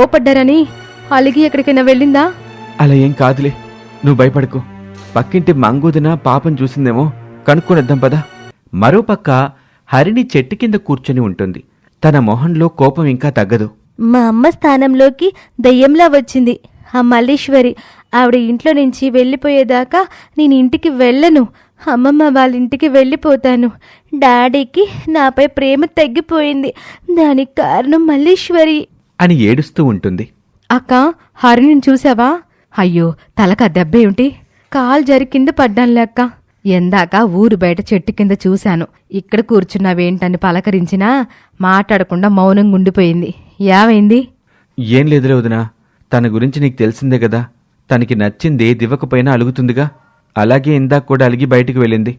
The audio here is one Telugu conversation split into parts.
కోపడ్డారని అలిగి ఎక్కడికైనా వెళ్ళిందా? అలా ఏం కాదులే, నువ్వు భయపడకు. పక్కింటి మంగూదిన పాపం చూసిందేమో, కనుక్కొనిద్దాం పదా. మరోపక్క హరిణి చెట్టు కింద కూర్చొని ఉంటుంది. తన మొహంలో కోపం ఇంకా తగ్గదు. మా అమ్మ స్థానంలోకి దయ్యంలా వచ్చింది ఆ మల్లీశ్వరి. ఆవిడ ఇంట్లో నుంచి వెళ్ళిపోయేదాకా నేను ఇంటికి వెళ్ళను. అమ్మమ్మ వాళ్ళ ఇంటికి వెళ్ళిపోతాను. డాడీకి నాపై ప్రేమ తగ్గిపోయింది. దానికి కారణం మల్లీశ్వరి అని ఏడుస్తూ ఉంటుంది. అక్క, హరిణిని చూసావా? అయ్యో, తలక దెబ్బేమిటి? కాలు జరి కింద పడ్డానులే అక్క. ఎందాక ఊరు బయట చెట్టు కింద చూశాను. ఇక్కడ కూర్చున్నావేంటని పలకరించినా మాట్లాడకుండా మౌనంగా ఉండిపోయింది. ఏమైంది? ఏం లేదులే వదినా, తన గురించి నీకు తెలిసిందే కదా. తనకి నచ్చింది దివ్వకపోయినా అలుగుతుందిగా. అలాగే ఇందాక కూడా అలిగి బయటికి వెళ్ళింది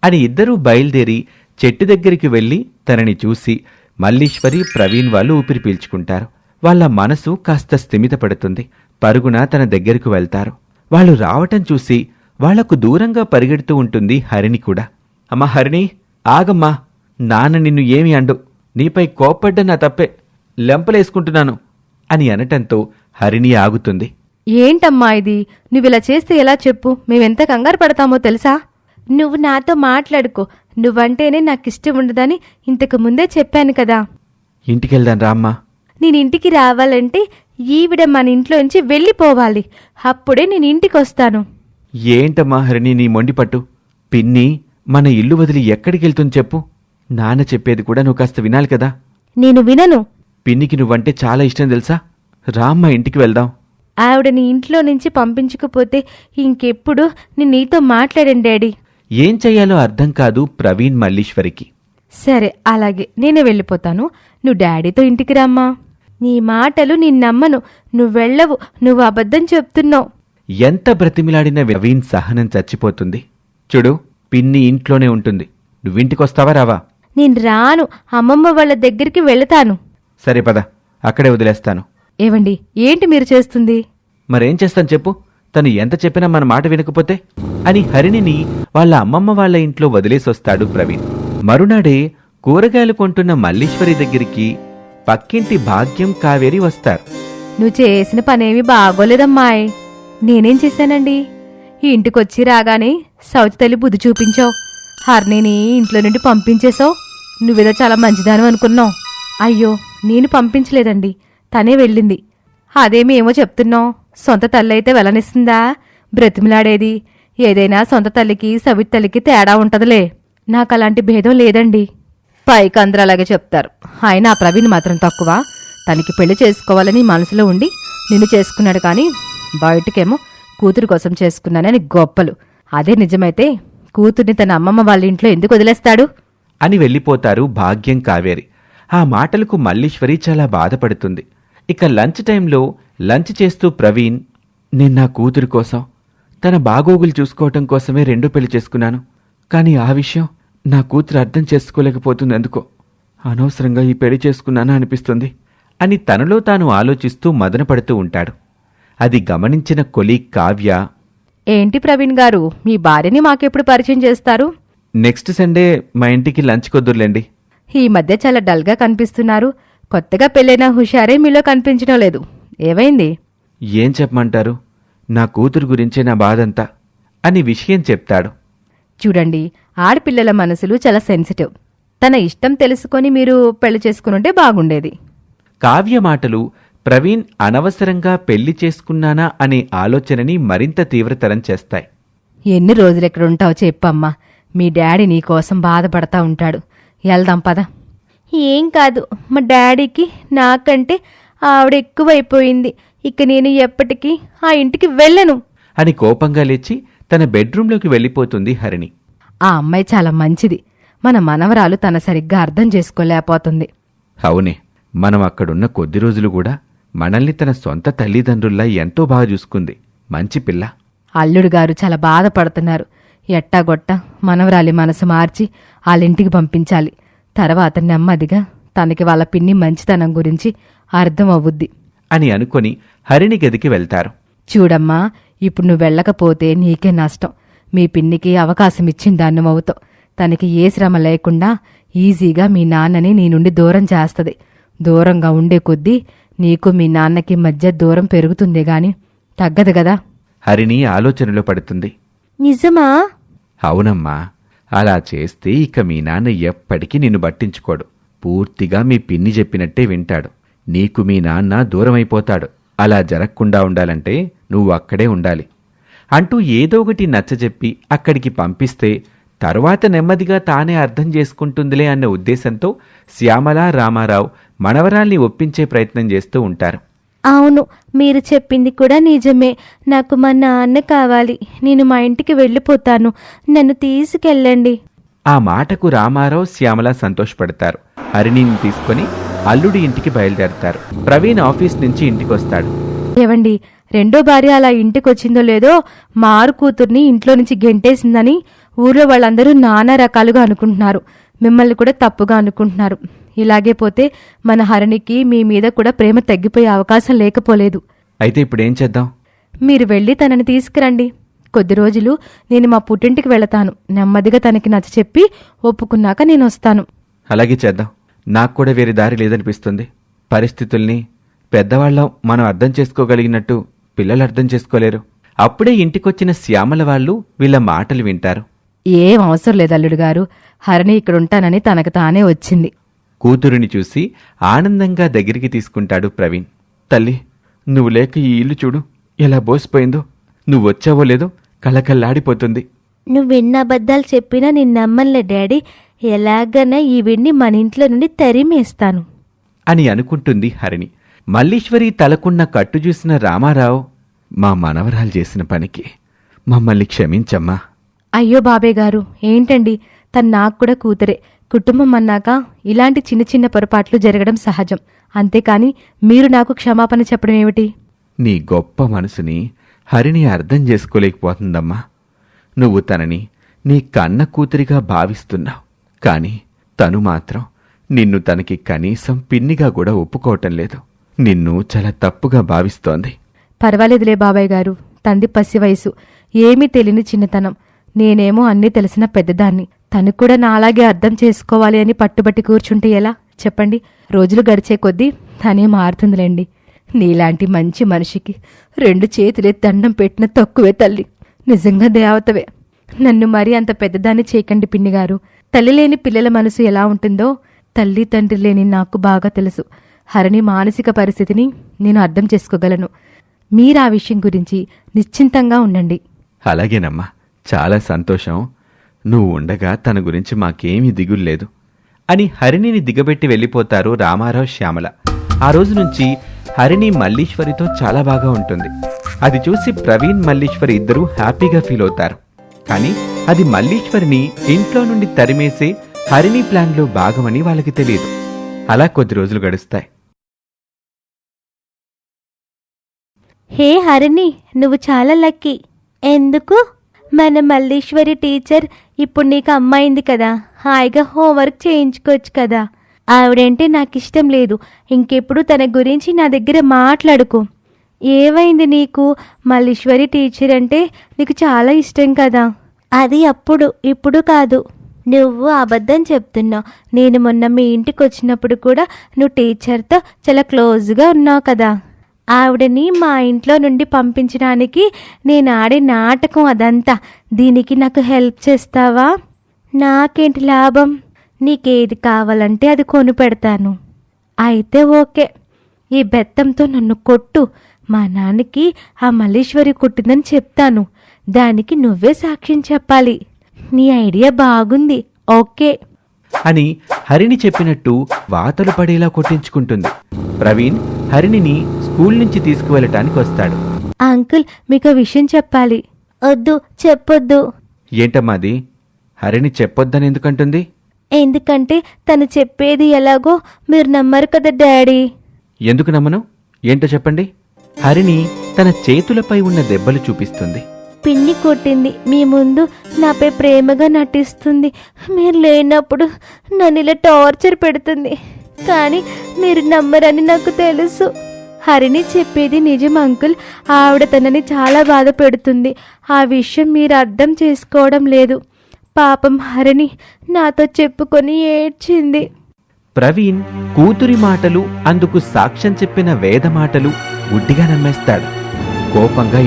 అని ఇద్దరూ బయలుదేరి చెట్టు దగ్గరికి వెళ్లి తనని చూసి మల్లీశ్వరి, ప్రవీణ్ వాళ్ళు ఊపిరి పీల్చుకుంటారు. వాళ్ళ మనసు కాస్త స్థిమితపడుతుంది. పరుగున తన దగ్గరకు వెళ్తారు. వాళ్ళు రావటం చూసి వాళ్లకు దూరంగా పరిగెడుతూ ఉంటుంది హరిణి కూడా. అమ్మా హరిణి, ఆగమ్మా, నాన్న నిన్ను ఏమి అండు, నీపై కోప్పడ్డ నా తప్పే, లెంపలేసుకుంటున్నాను అని అనటంతో హరిణి ఆగుతుంది. ఏంటమ్మా ఇది? నువ్విలా చేస్తే ఎలా చెప్పు? మేమెంత కంగారు పడతామో తెలుసా? నువ్వు నాతో మాట్లాడుకో. నువ్వంటేనే నాకిష్టం ఉండదని ఇంతకు ముందే చెప్పాను కదా. ఇంటికెళ్దాం రామ్మా. నేనింటికి రావాలంటే ఈవిడ మన ఇంట్లోంచి వెళ్ళిపోవాలి. అప్పుడే నేను ఇంటికొస్తాను. ఏంటమ్మా హరిణి నీ మొండిపట్టు? పిన్ని మన ఇల్లు వదిలి ఎక్కడికెళ్తుంది చెప్పు. నాన్న చెప్పేది కూడా నువ్వు కాస్త వినాలి కదా. నేను వినను. పిన్నికి నువ్వంటే చాలా ఇష్టం తెలుసా. రామ్మా, ఇంటికి వెళ్దాం. ఆవిడని ఇంట్లో నుంచి పంపించకపోతే ఇంకెప్పుడు నేను నీతో మాట్లాడండి డాడీ. ఏం చెయ్యాలో అర్థం కాదు ప్రవీణ్ మల్లీశ్వరికి. సరే, అలాగే, నేనే వెళ్ళిపోతాను. నువ్వు డాడీతో ఇంటికి రామ్మా. నీ మాటలు నేను నమ్మను. నువ్వు వెళ్ళవు. నువ్వు అబద్ధం చెప్తున్నావు. ఎంత బ్రతిమిలాడిన ప్రవీణ్ సహనం చచ్చిపోతుంది. చూడు, పిన్ని ఇంట్లోనే ఉంటుంది. నువ్వింటికొస్తావా రావా? నేను రాను. అమ్మమ్మ వాళ్ళ దగ్గరికి వెళతాను. సరే పద, అక్కడే వదిలేస్తాను. ఏవండి, ఏంటి మీరు చేస్తుంది? మరేం చేస్తాను చెప్పు. తను ఎంత చెప్పినా మన మాట వినకపోతే అని హరిణిని వాళ్ళ అమ్మమ్మ వాళ్ళ ఇంట్లో వదిలేసొస్తాడు ప్రవీణ్. మరునాడే కూరగాయలు కొంటున్న మల్లీశ్వరి దగ్గరికి పక్కింటి భాగ్యం, కావేరి వస్తారు. నువ్వు చేసిన పనేమి బాగోలేదమ్మాయ్. నేనేం చేశానండి? ఈ ఇంటికొచ్చి రాగానే సౌతి తల్లి బుద్ధి చూపించావు. హర్నీని ఇంట్లో నుండి పంపించేశావు. నువ్వేదో చాలా మంచిదాను అనుకున్నావు. అయ్యో, నేను పంపించలేదండి, తనే వెళ్ళింది. అదేమి ఏమో చెప్తున్నావు. సొంత తల్లి అయితే వెళ్ళనిస్తుందా? బ్రతిమిలాడేది. ఏదైనా సొంత తల్లికి సవితి తల్లికి తేడా ఉంటదిలే. నాకలాంటి భేదం లేదండి. పైకి అందరూ అలాగే చెప్తారు. ఆయన ఆ ప్రవీణ్ మాత్రం తక్కువ. తనకి పెళ్లి చేసుకోవాలని మనసులో ఉండి నిన్ను చేసుకున్నాడు, కానీ బయటకేమో కూతురు కోసం చేసుకున్నానని గొప్పలు. అదే నిజమైతే కూతుర్ని తన అమ్మమ్మ వాళ్ళ ఇంట్లో ఎందుకు వదిలేస్తాడు అని వెళ్ళిపోతారు భాగ్యం, కావేరి. ఆ మాటలకు మల్లీశ్వరి చాలా బాధపడుతుంది. ఇక లంచ్ టైంలో లంచ్ చేస్తూ ప్రవీణ్, నేను నా కూతురు కోసం, తన బాగోగులు చూసుకోవటం కోసమే రెండో పెళ్లి చేసుకున్నాను. కానీ ఆ విషయం నా కూతురు అర్థం చేసుకోలేకపోతుంది. ఎందుకో అనవసరంగా ఈ పెళ్లి చేసుకున్నానా అనిపిస్తుంది అని తనలో తాను ఆలోచిస్తూ మదనపడుతూ ఉంటాడు. అది గమనించిన కొలీగ్ కావ్య, ఏంటి ప్రవీణ్ గారు, మీ భార్యని మాకెప్పుడు పరిచయం చేస్తారు? నెక్స్ట్ సండే మా ఇంటికి లంచ్ కొద్దుర్లేండి. ఈ మధ్య చాలా డల్గా కనిపిస్తున్నారు. కొత్తగా పెళ్ళైన హుషారే మీలో కనిపించడం లేదు. ఏమైంది? ఏం చెప్పమంటారు, నా కూతురు గురించే నా బాధంతా అని విషయం చెప్తాడు. చూడండి, ఆడపిల్లల మనసులు చాలా సెన్సిటివ్. తన ఇష్టం తెలుసుకొని మీరు పెళ్లి చేసుకునుంటే బాగుండేది. కావ్య మాటలు ప్రవీణ్ అనవసరంగా పెళ్లి చేసుకున్నానా అనే ఆలోచనని మరింత తీవ్రతరం చేస్తాయి. ఎన్ని రోజులెక్కడుంటావో చెప్పమ్మా. మీ డాడీ నీకోసం బాధపడతా ఉంటాడు. వెళ్దాం పద. ఏం కాదు, మా డాడీకి నాకంటే ఆవిడ ఎక్కువైపోయింది. ఇక నేను ఎప్పటికీ ఆ ఇంటికి వెళ్ళను అని కోపంగా లేచి తన బెడ్రూంలోకి వెళ్ళిపోతుంది హరిణి. ఆ అమ్మాయి చాలా మంచిది. మన మనవరాలు తన సరిగ్గా అర్థం చేసుకోలేకపోతుంది. అవునే, మనం అక్కడున్న కొద్ది రోజులు కూడా మనల్ని తన సొంత తల్లిదండ్రుల్లా ఎంతో బాగా చూసుకుంది. మంచి పిల్ల. అల్లుడు గారు చాలా బాధపడుతున్నారు. ఎట్టాగొట్ట మనవరాలి మనసు మార్చి వాళ్ళింటికి పంపించాలి. తర్వాత నెమ్మదిగా తనకి వాళ్ళ పిన్ని మంచితనం గురించి అర్థం అవుద్ది అని అనుకొని హరిణి గదికి వెళ్తారు. చూడమ్మా, ఇప్పుడు నువ్వు వెళ్ళకపోతే నీకే నష్టం. మీ పిన్నికి అవకాశం ఇచ్చిన దాన్నమవుతావు. తనకి ఏ శ్రమ లేకుండా ఈజీగా మీ నాన్నని నీ నుండి దూరం చేస్తది. దూరంగా ఉండే కొద్దీ నీకు మీ నాన్నకి మధ్య దూరం పెరుగుతుందే గాని తగ్గదు గదా. హరిణి ఆలోచనలో పడుతుంది. నిజమా? అవునమ్మా, అలా చేస్తే ఇక మీ నాన్న ఎప్పటికీ నిన్ను పట్టించుకోడు. పూర్తిగా మీ పిన్ని చెప్పినట్టే వింటాడు. నీకు మీ నాన్న దూరమైపోతాడు. అలా జరగకుండా ఉండాలంటే నువ్వు అక్కడే ఉండాలి అంటూ ఏదో ఒకటి నచ్చజెప్పి అక్కడికి పంపిస్తే తరువాత నెమ్మదిగా తానే అర్థం చేసుకుంటుందిలే అన్న ఉద్దేశంతో శ్యామల, రామారావు మనవరాల్ని ఒప్పించే ప్రయత్నం చేస్తూ ఉంటారు. అవును, మీరు చెప్పింది కూడా నిజమే. నాకు మా నాన్న కావాలి. నేను మా ఇంటికి వెళ్ళిపోతాను. నన్ను తీసుకెళ్ళండి. ఆ మాటకు రామారావు, శ్యామల సంతోషపడతారు. హరిణిని తీసుకుని అల్లుడి ఇంటికి బయలుదేరతారు. ప్రవీణ్ ఆఫీస్ నుంచి ఇంటికొస్తాడు. ఏవండి, రెండో భార్య అలా ఇంటికొచ్చిందో లేదో మారు కూతుర్ని ఇంట్లో నుంచి గెంటేసిందని ఊర్లో వాళ్ళందరూ నానా రకాలుగా అనుకుంటున్నారు. మిమ్మల్ని కూడా తప్పుగా అనుకుంటున్నారు. ఇలాగే పోతే మన హరిణికి మీ మీద కూడా ప్రేమ తగ్గిపోయే అవకాశం లేకపోలేదు. అయితే ఇప్పుడేం చేద్దాం? మీరు వెళ్ళి తనని తీసుకురండి. కొద్ది రోజులు నేను మా పుట్టింటికి వెళతాను. నెమ్మదిగా తనకి నచ్చచెప్పి ఒప్పుకున్నాక నేను వస్తాను. అలాగే చేద్దాం. నాకు కూడా వేరే దారి లేదనిపిస్తుంది. పరిస్థితుల్ని పెద్దవాళ్ళం మనం అర్థం చేసుకోగలిగినట్టు పిల్లలు అర్థం చేసుకోలేరు. అప్పుడే ఇంటికొచ్చిన శ్యామల వాళ్ళు వీళ్ళ మాటలు వింటారు. ఏం అవసరం లేదు అల్లుడు గారు, హరిణి ఇక్కడుంటానని తనకు తానే వచ్చింది. కూతురిని చూసి ఆనందంగా దగ్గరికి తీసుకుంటాడు ప్రవీణ్. తల్లి, నువ్వు లేక ఈ ఇల్లు చూడు ఎలా బోసిపోయిందో. నువ్వొచ్చావో లేదో కళకళ్ళాడిపోతుంది. నువ్వెన్ని అబద్ధాలు చెప్పినా నేను నమ్మలే డాడీ. ఎలాగైనా ఈ వీడిని మన ఇంట్లో నుండి తరిమేస్తాను అని అనుకుంటుంది హరిణి. మల్లీశ్వరి తలకున్న కట్టు చూసిన రామారావు, మా మనవరాలు చేసిన పనికి మమ్మల్ని క్షమించమ్మా. అయ్యో బాబే గారు, ఏంటండి, తను నాకు కూడా కూతురే. కుటుంబం అన్నాక ఇలాంటి చిన్న చిన్న పొరపాట్లు జరగడం సహజం. అంతేకాని మీరు నాకు క్షమాపణ చెప్పడం ఏమిటి? నీ గొప్ప మనసుని హరిణి అర్థం చేసుకోలేకపోతుందమ్మా. నువ్వు తనని నీ కన్న కూతురిగా భావిస్తున్నావు. కాని తను మాత్రం నిన్ను తనకి కనీసం పిన్నిగా కూడా ఒప్పుకోవటం లేదు. నిన్ను చాలా తప్పుగా భావిస్తోంది. పర్వాలేదులే బాబాయ్ గారు, తంది పసి వయసు, ఏమీ తెలియని చిన్నతనం. నేనేమో అన్నీ తెలిసిన పెద్దదాన్ని. తను కూడా నాలాగే అర్థం చేసుకోవాలి అని పట్టుబట్టి కూర్చుంటే ఎలా చెప్పండి? రోజులు గడిచే కొద్దీ తనే మారుతుందిలేండి. నీలాంటి మంచి మనిషికి 2 చేతులెత్తి దండం పెట్టిన తక్కువే తల్లి. నిజంగా దేవతవే. నన్ను మరీ అంత పెద్దదాన్ని చేయకండి పిన్నిగారు. తల్లి లేని పిల్లల మనసు ఎలా ఉంటుందో తల్లి తండ్రి లేని నాకు బాగా తెలుసు. హరిణి మానసిక పరిస్థితిని నేను అర్థం చేసుకోగలను. మీరా విషయం గురించి నిశ్చింతంగా ఉండండి. అలాగేనమ్మా, చాలా సంతోషం. నువ్వు ఉండగా తన గురించి మాకేమీ దిగుల్లేదు అని హరిణిని దిగబెట్టి వెళ్ళిపోతారు రామారావు, శ్యామల. ఆ రోజు నుంచి హరిణి మల్లీశ్వరితో చాలా బాగా ఉంటుంది. అది చూసి ప్రవీణ్, మల్లీశ్వరి ఇద్దరూ హ్యాపీగా ఫీల్ అవుతారు. కానీ అది మల్లీశ్వరిని ఇంట్లో నుండి తరిమేసే హరిణి ప్లాన్లో భాగమని వాళ్ళకి తెలియదు. అలా కొద్ది రోజులు గడుస్తాయి. హే హరిణి, నువ్వు చాలా లక్కీ. ఎందుకు? మన మల్లీశ్వరి టీచర్ ఇప్పుడు నీకు అమ్మాయింది కదా, హాయిగా హోంవర్క్ చేయించుకోవచ్చు కదా. ఆవిడంటే నాకు ఇష్టం లేదు. ఇంకెప్పుడు తన గురించి నా దగ్గర మాట్లాడుకో. ఏమైంది నీకు? మల్లీశ్వరి టీచర్ అంటే నీకు చాలా ఇష్టం కదా. అది అప్పుడు, ఇప్పుడు కాదు. నువ్వు అబద్ధం చెప్తున్నావు. నేను మొన్న మీ ఇంటికి వచ్చినప్పుడు కూడా నువ్వు టీచర్తో చాలా క్లోజ్గా ఉన్నావు కదా. ఆవిడని మా ఇంట్లో నుండి పంపించడానికి నేను ఆడే నాటకం అదంతా. దీనికి నాకు హెల్ప్ చేస్తావా? నాకేంటి లాభం? నీకేది కావాలంటే అది కొని పెడతాను. అయితే ఓకే, ఈ బెత్తంతో నన్ను కొట్టు. మా నాన్నకి ఆ మల్లీశ్వరి కొట్టిందని చెప్తాను. దానికి నువ్వే సాక్ష్యం చెప్పాలి. నీ ఐడియా బాగుంది, ఓకే అని హరిణి చెప్పినట్టు వాతలు పడేలా కొట్టించుకుంటుంది. ప్రవీణ్ హరిణిని స్కూల్ నుంచి తీసుకువెళ్ళటానికి వస్తాడు. అంకుల్, మీకు విషయం చెప్పాలి. వద్దు, చెప్పొద్దు. ఏంటమ్మాది? హరిణి చెప్పొద్దని ఎందుకంటుంది? ఎందుకంటే తను చెప్పేది ఎలాగో మీరు నమ్మరు కదా డాడీ. ఎందుకు నమ్మను? ఏంటో చెప్పండి. హరిణి తన చేతులపై ఉన్న దెబ్బలు చూపిస్తుంది. పిన్ని కొట్టింది. మీ ముందు నాపై ప్రేమగా నటిస్తుంది. మీరు లేనప్పుడు నన్ను ఇలా టార్చర్ పెడుతుంది. కానీ మీరు నమ్మరని నాకు తెలుసు. హరిణి చెప్పేది నిజం అంకుల్. ఆవిడ తనని చాలా బాధ పెడుతుంది. ఆ విషయం మీరు అర్థం చేసుకోవడం లేదు. పాపం హరిణి నాతో చెప్పుకొని ఏడ్చింది. ప్రవీణ్ కూతురి మాటలు, అందుకు సాక్ష్యం చెప్పిన వేద మాటలు గుడ్డిగా నమ్మేస్తాడు. కోపంగా